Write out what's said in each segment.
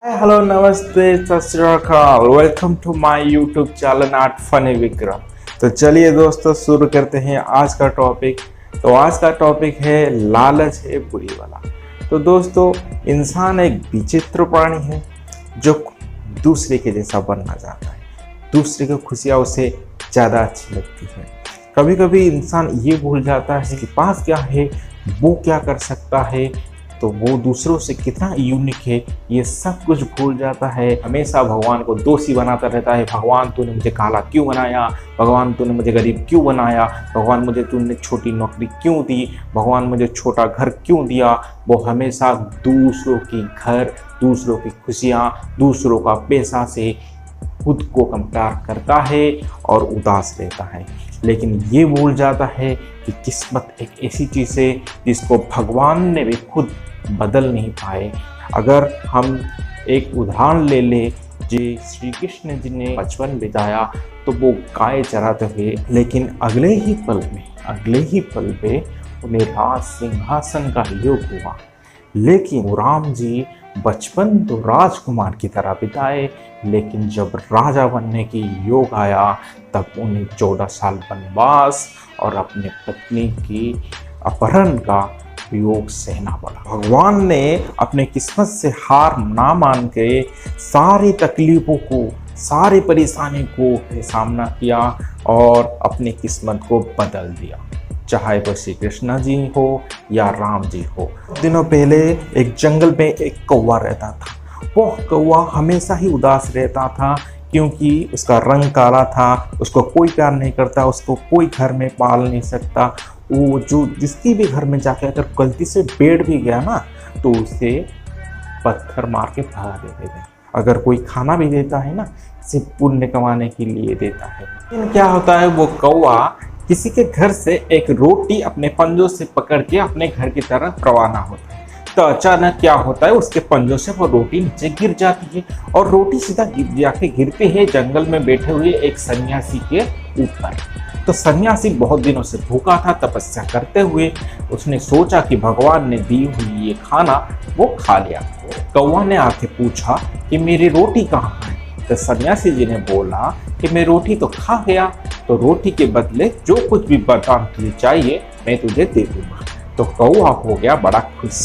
Hello नमस्ते सत श्री अकाल। Welcome to my YouTube channel art funny Vikram. तो चलिए दोस्तों शुरू करते हैं आज का टॉपिक। तो आज का टॉपिक है लालच है बुरी वाला। तो दोस्तों इंसान एक विचित्र प्राणी है जो दूसरे के जैसा बनना चाहता है। दूसरे की खुशियाँ उसे ज़्यादा अच्छी लगती है। कभी कभी इंसान ये भूल जाता है कि पास क्या है, वो क्या कर सकता है, तो वो दूसरों से कितना यूनिक है ये सब कुछ भूल जाता है। हमेशा भगवान को दोषी बनाता रहता है। भगवान तूने मुझे काला क्यों बनाया, भगवान तूने मुझे गरीब क्यों बनाया, भगवान मुझे तूने छोटी नौकरी क्यों दी, भगवान मुझे छोटा घर क्यों दिया। वो हमेशा दूसरों की घर, दूसरों की खुशियाँ, दूसरों का पैसा से खुद को कंपेयर करता है और उदास रहता है। लेकिन ये भूल जाता है कि किस्मत एक ऐसी चीज़ है जिसको भगवान ने भी खुद बदल नहीं पाए। अगर हम एक उदाहरण ले ले, जी श्री कृष्ण जी ने बचपन बिताया तो वो गाय चराते हुए, लेकिन अगले ही पल में उन्हें राज सिंहासन का योग हुआ। लेकिन राम जी बचपन तो राजकुमार की तरह बिताए, लेकिन जब राजा बनने की योग आया तब उन्हें 14 साल वनवास और अपने पत्नी की अपहरण का योग सहना पड़ा। भगवान ने अपने किस्मत से हार ना मान के सारी तकलीफों को, सारी परेशानी को सामना किया और अपनी किस्मत को बदल दिया। चाहे वो श्री कृष्ण जी हो या राम जी हो। दिनों पहले एक जंगल में एक कौवा रहता था। वो कौवा हमेशा ही उदास रहता था क्योंकि उसका रंग काला था। उसको कोई प्यार नहीं करता, उसको कोई घर में पाल नहीं सकता। वो जो जिसकी भी घर में जाके अगर गलती से बैठ भी गया ना तो उसे पत्थर मार के भगा देते थे। अगर कोई खाना भी देता है ना, सिर्फ पुण्य कमाने के लिए देता है। लेकिन क्या होता है, वो कौवा किसी के घर से एक रोटी अपने पंजों से पकड़ के अपने घर की तरफ रवाना होता है। तो अचानक क्या होता है, उसके पंजों से वो रोटी नीचे गिर जाती है और रोटी सीधा जाके गिरते है जंगल में बैठे हुए एक सन्यासी के ऊपर। तो सन्यासी बहुत दिनों से भूखा था। तपस्या करते हुए उसने सोचा कि भगवान ने दी हुई ये खाना वो खा लिया। कौवा ने आके पूछा कि मेरी रोटी कहाँ है। तो सन्यासी जी ने बोला कि मैं रोटी तो खा गया, तो रोटी के बदले जो कुछ भी वरदान तुझे चाहिए मैं तुझे दे दूंगा। तो कौवा हो गया बड़ा खुश।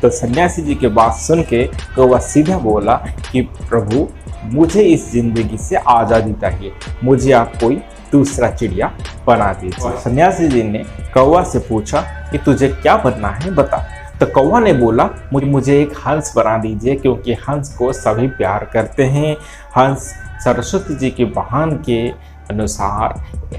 तो सन्यासी जी के बात सुन के कौवा सीधा बोला कि प्रभु मुझे इस जिंदगी से आज़ादी चाहिए, मुझे आप कोई दूसरा चिड़िया बना दीजिए। सन्यासी जी ने कौवा से पूछा कि तुझे क्या बनना है बता। तो कौवा ने बोला मुझे एक हंस बना दीजिए, क्योंकि हंस को सभी प्यार करते हैं। हंस सरस्वती जी के वाहन के अनुसार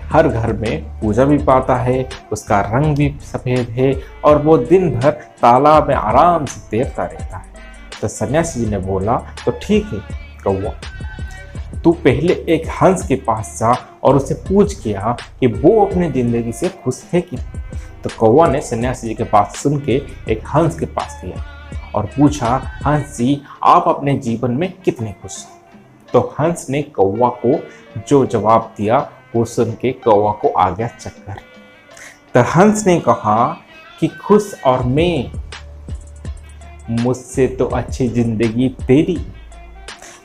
हर घर में पूजा भी पाता है, उसका रंग भी सफ़ेद है और वो दिन भर तालाब में आराम से तैरता रहता है। तो सन्यासी जी ने बोला तो ठीक है कौवा, तू पहले एक हंस के पास जा और उसे पूछ किया कि वो अपनी ज़िंदगी से खुश है कि। तो कौवा ने सन्यासी जी के पास सुन के एक हंस के पास गया और पूछा, हंस जी आप अपने जीवन में कितने खुश हैं। तो हंस ने कौवा को जो जवाब दिया वो सुन के कौवा को आ गया चक्कर। तो हंस ने कहा कि खुश और मैं, मुझसे तो अच्छी जिंदगी तेरी,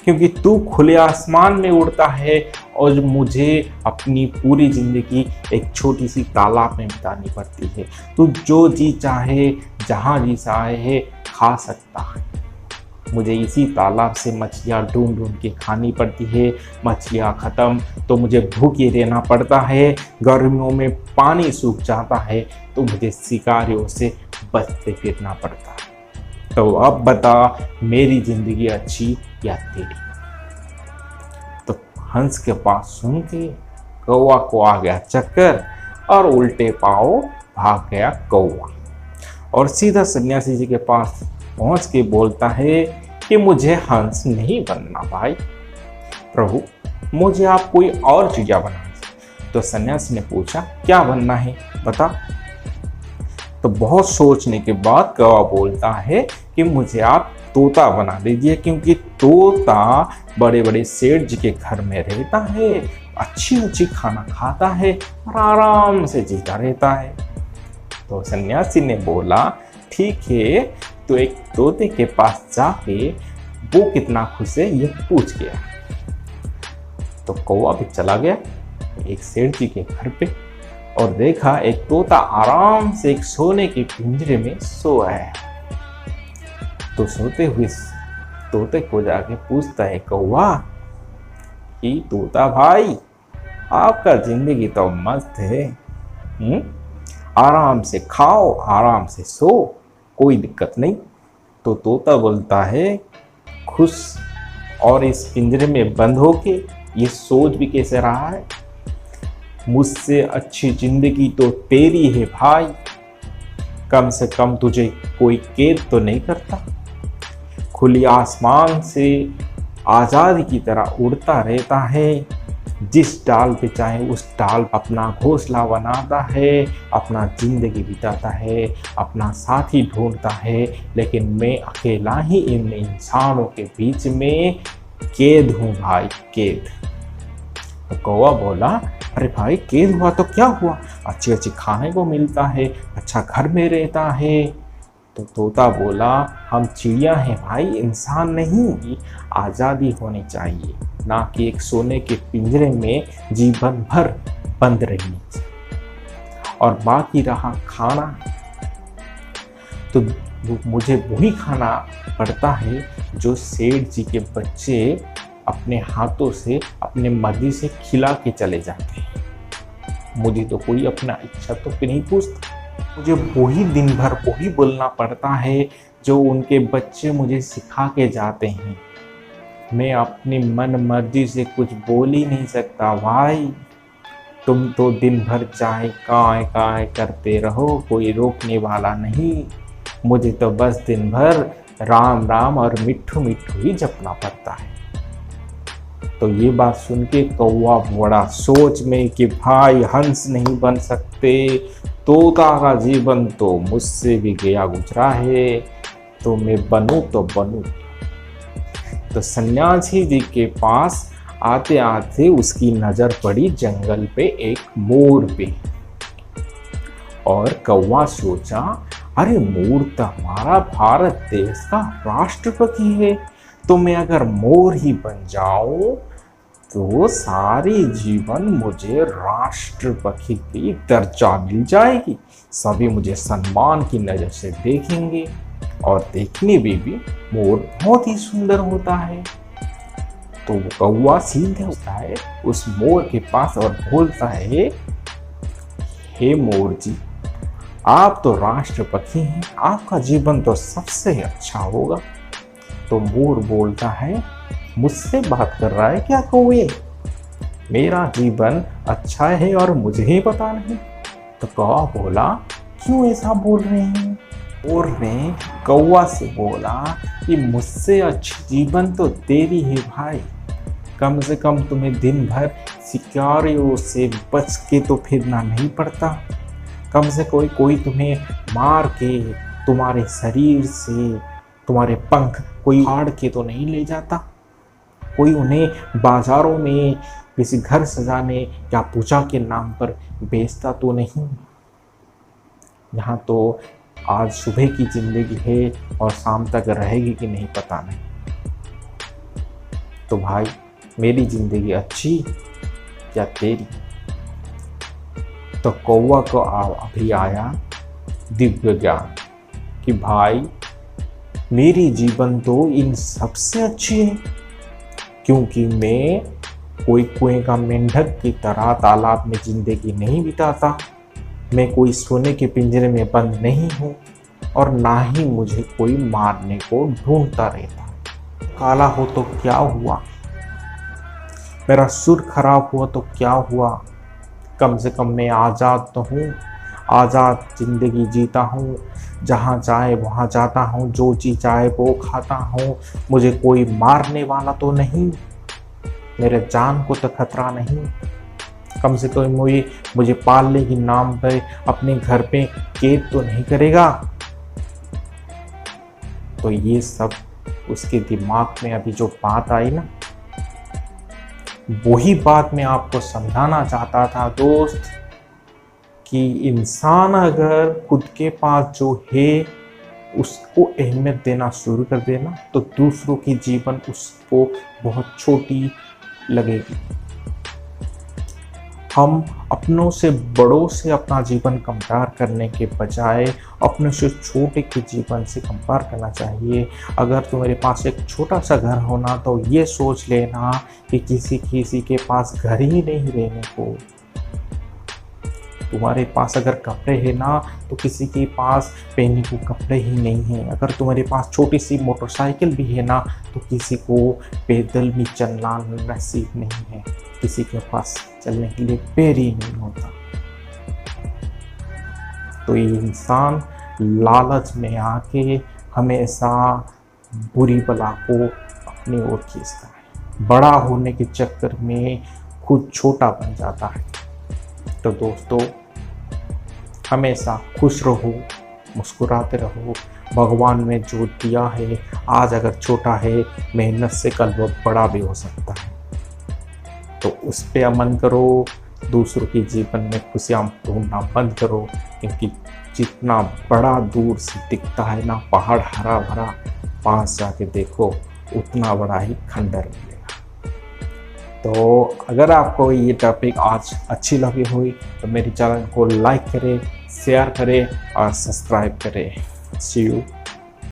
क्योंकि तू खुले आसमान में उड़ता है और मुझे अपनी पूरी ज़िंदगी एक छोटी सी तालाब में बितानी पड़ती है। तू जो जी चाहे जहाँ जी चाहे खा सकता है, मुझे इसी तालाब से मछलियाँ ढूंढ ढूंढ के खानी पड़ती है। मछलियाँ ख़त्म तो मुझे भूखे रहना पड़ता है, गर्मियों में पानी सूख जाता है तो मुझे शिकारियों से बचते फिरना पड़ता है। तो अब बता मेरी ज़िंदगी अच्छी या तेरी। तो हंस के पास सुन के कौवा को आ गया चक्कर और उल्टे पाँव भाग गया कौवा और सीधा सन्यासी जी के पास पहुंच के बोलता है कि मुझे हंस नहीं बनना भाई, प्रभु मुझे आप कोई और चिड़िया बना दीजिए। तो सन्यासी ने पूछा क्या बनना है बता। तो बहुत सोचने के बाद कौवा बोलता है कि मुझे आप तोता बना दीजिए, क्योंकि तोता बड़े बड़े सेठ जी के घर में रहता है, अच्छी खाना खाता है और आराम से जीता रहता है। तो सन्यासी ने बोला ठीक है, तो एक तोते के पास जाके वो कितना खुश है ये पूछ गया। तो कौवा भी चला गया एक सेठ जी के घर पे और देखा एक तोता आराम से एक सोने के पिंजरे में सोया है। तो सोते हुए तोते को जाके पूछता है कौवा कि तोता भाई आपका जिंदगी तो मस्त है, आराम से खाओ आराम से सो, कोई दिक्कत नहीं। तो तोता बोलता है खुश और इस पिंजरे में बंद होके ये सोच भी कैसे रहा है, मुझसे अच्छी जिंदगी तो तेरी है भाई, कम से कम तुझे कोई कैद तो नहीं करता, खुली आसमान से आज़ादी की तरह उड़ता रहता है, जिस डाल पे चाहे उस डाल अपना घोंसला बनाता है, अपना जिंदगी बिताता है, अपना साथी ढूंढता है, लेकिन मैं अकेला ही इन इंसानों के बीच में कैद हूँ भाई, कैद। तो कौवा बोला अरे भाई कैद हुआ तो क्या हुआ, अच्छी अच्छी खाने को मिलता है, अच्छा घर में रहता है। तो तोता बोला हम चिड़िया हैं भाई, इंसान नहीं, आज़ादी होनी चाहिए, ना कि एक सोने के पिंजरे में जीवन भर बंद रहनी चाहिए। और बाकी रहा खाना, तो मुझे वही खाना पड़ता है जो सेठ जी के बच्चे अपने हाथों से अपने मर्जी से खिला के चले जाते हैं। मुझे तो कोई अपना इच्छा तो नहीं पूछता, मुझे वही दिन भर वही बोलना पड़ता है जो उनके बच्चे मुझे सिखा के जाते हैं। मैं अपनी मन मर्जी से कुछ बोल ही नहीं सकता भाई, तुम तो दिन भर चाहे काय काय करते रहो, कोई रोकने वाला नहीं, मुझे तो बस दिन भर राम राम और मिट्ठू मिट्ठू ही जपना पड़ता है। तो ये बात सुन के कौवा बड़ा सोच में कि भाई हंस नहीं बन सकते, तोता का जीवन तो मुझसे भी गया गुजरा है, तो मैं बनूं तो बनूं। तो सन्यासी जी के पास आते आते उसकी नजर पड़ी जंगल पे एक मोर पे, और कौवा सोचा अरे मोर तो हमारा भारत देश का राष्ट्रपति है, तो मैं अगर मोर ही बन जाऊं तो सारी जीवन मुझे राष्ट्रपति की दर्जा मिल जाएगी, सभी मुझे सम्मान की नज़र से देखेंगे, और देखने में भी मोर बहुत ही सुंदर होता है। तो कौवा सीधे होता है उस मोर के पास और बोलता है हे मोर जी, आप तो राष्ट्रपति हैं, आपका जीवन तो सबसे अच्छा होगा। तो मोर बोलता है मुझसे बात कर रहा है क्या कौवे, मेरा जीवन अच्छा है और मुझे ही पता नहीं। तो कौवा बोला क्यों ऐसा बोल रहे हैं। मोर ने कौवा से बोला कि मुझसे अच्छी जीवन तो तेरी है भाई, कम से कम तुम्हें दिन भर शिकारियों से बच के तो फिरना नहीं पड़ता, कम से कोई तुम्हें मार के तुम्हारे शरीर से तुम्हारे पंख कोई फाड़ के तो नहीं ले जाता, कोई उन्हें बाजारों में किसी घर सजाने या पूजा के नाम पर बेचता तो नहीं। यहाँ तो आज सुबह की जिंदगी है और शाम तक रहेगी कि नहीं पता नहीं। तो भाई मेरी जिंदगी अच्छी या तेरी। तो कौवा को अभी आया दिव्य ज्ञान कि भाई मेरी जीवन तो इन सबसे अच्छी है, क्योंकि मैं कोई कुएं का मेंढक की तरह तालाब में जिंदगी नहीं बिताता, मैं कोई सोने के पिंजरे में बंद नहीं हूँ, और ना ही मुझे कोई मारने को ढूंढता रहता। काला हो तो क्या हुआ, मेरा सुर खराब हुआ तो क्या हुआ, कम से कम मैं आज़ाद तो हूँ, आज़ाद जिंदगी जीता हूँ, जहाँ चाहे वहाँ जाता हूँ, जो चीज़ चाहे वो खाता हूँ, मुझे कोई मारने वाला तो नहीं, मेरे जान को तो खतरा नहीं, कम से कम मुझे पालने के नाम पर अपने घर पे कैद तो नहीं करेगा। तो ये सब उसके दिमाग में अभी जो बात आई ना, वही बात मैं आपको समझाना चाहता था दोस्त, कि इंसान अगर खुद के पास जो है उसको अहमियत देना शुरू कर देना, तो दूसरों की जीवन उसको बहुत छोटी लगेगी। हम अपनों से बड़ों से अपना जीवन कंपेयर करने के बजाय अपने से छोटे के जीवन से कंपेयर करना चाहिए। अगर तुम्हारे पास एक छोटा सा घर होना तो ये सोच लेना कि किसी के पास घर ही नहीं रहने को। तुम्हारे पास अगर कपड़े हैं ना तो किसी के पास पहनने को कपड़े ही नहीं हैं। अगर तुम्हारे पास छोटी सी मोटरसाइकिल भी है ना तो किसी को पैदल भी चलना नसीब नहीं है, किसी के पास चलने के लिए पैर ही नहीं होता। तो ये इंसान लालच में आके हमेशा बुरी बला को अपनी ओर खींचता है, बड़ा होने के चक्कर में खुद छोटा बन जाता है। तो दोस्तों, हमेशा खुश रहो, मुस्कुराते रहो। भगवान में जो दिया है आज अगर छोटा है, मेहनत से कल वो बड़ा भी हो सकता है। तो उस पे अमल करो, दूसरों के जीवन में खुशियाँ ढूंढना बंद करो, क्योंकि जितना बड़ा दूर से दिखता है ना पहाड़ हरा भरा, पास जाके देखो उतना बड़ा ही खंडर मिलेगा। तो अगर आपको ये टॉपिक आज अच्छी लगी हुई तो मेरे चैनल को लाइक करें, शेयर करें और सब्सक्राइब करें। सी यू।